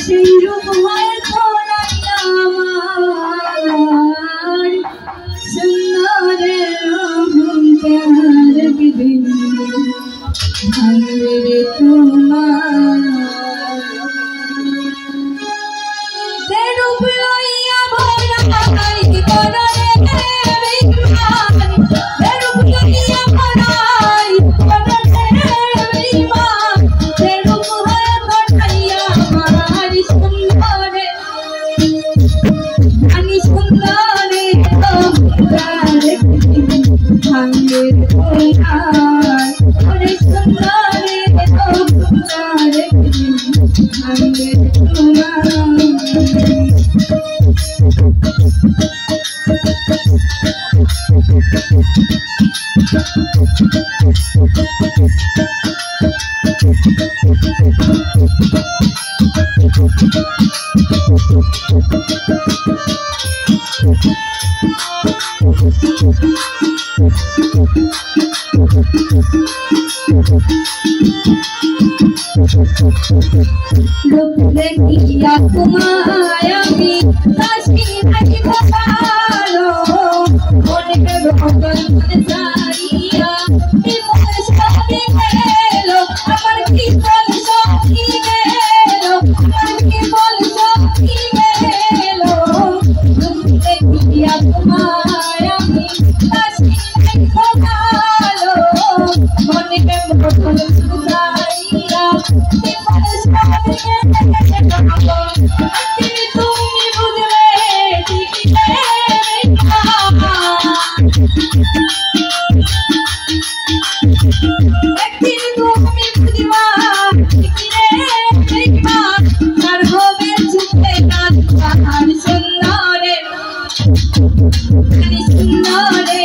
সেই রূপ হয়তো নাই আমার সুন্দরের অহংকার একদিন ভাঙবে রে তোমার সে রূপ লইয়া ভরাই কররে বেঈমান সে রূপ লইয়া ভরাই কররে বেঈমান সে রূপ হয়তো নাই আমার সুন্দরে আমি সুন্দরে অহংকার একদিন ভাঙবে রে তোমার ওরে সুন্দরে অহংকার একদিন ভাঙবে রে তোমার রূপ দেখিয়া তোমায় আমি কাশি থাকিব ভালো মনে ভগল মনে চাইয়া বিমল সখী গেল আমার কি বল সখী গেল আমার কি বল সখী গেল রূপ দেখিয়া তোমায় আমি কাশি থাকিব ভালো মনে ভগল চাইয়া বিমল সখী তুমি বুঝলে একদিন তুমি বুঝবা তার হবে চুপে কাজ আর সুন্দরে সুন্দরে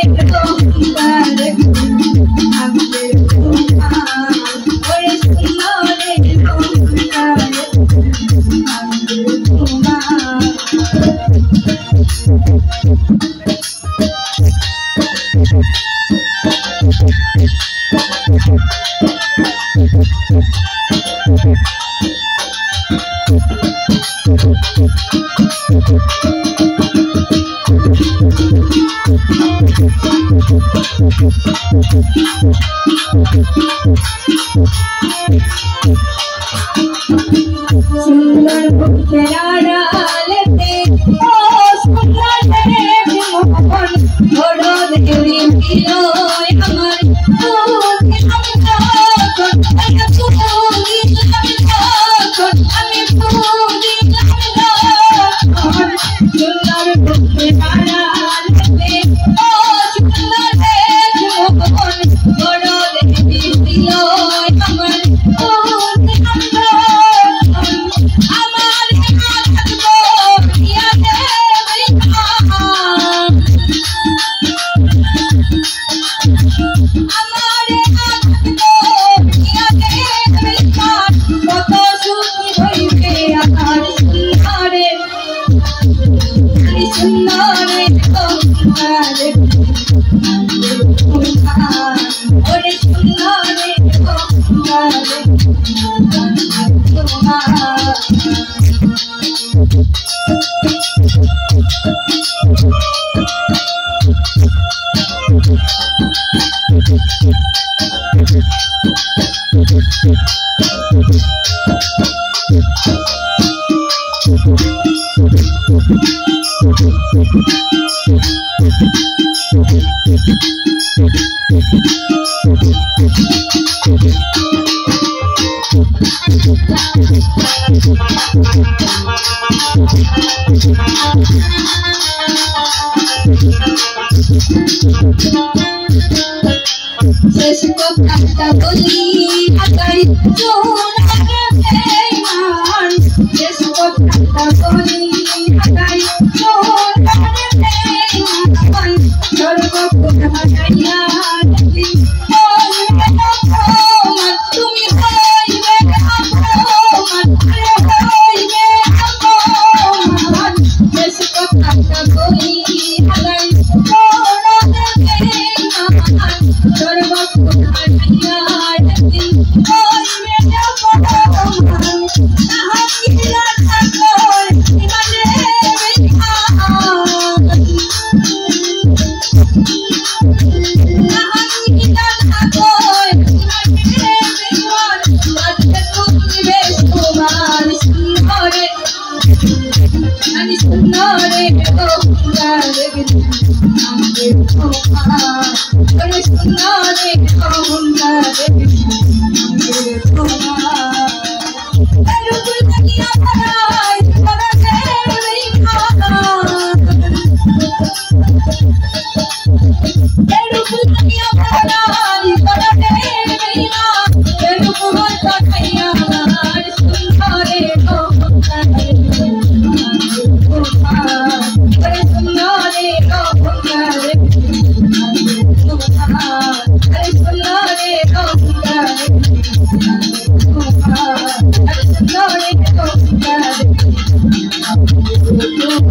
সুন্দর মুখের আড়ালেতে ও সুন্দর মোহন বড় দেউরি দিল আমার আমি সুন্দর মুখের আড়ালেতে ও সুন্দর মোহন বড় দেউরি দিল আমার শেষ কথা বলি আকাই মান শেষ কথা বলি আকাই মান সর্বক্ষণ হারাইয়া তুমি হইবে শেষ কথা বলি আকাই সর্বক্ষণ হারাইয়া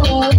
Oh,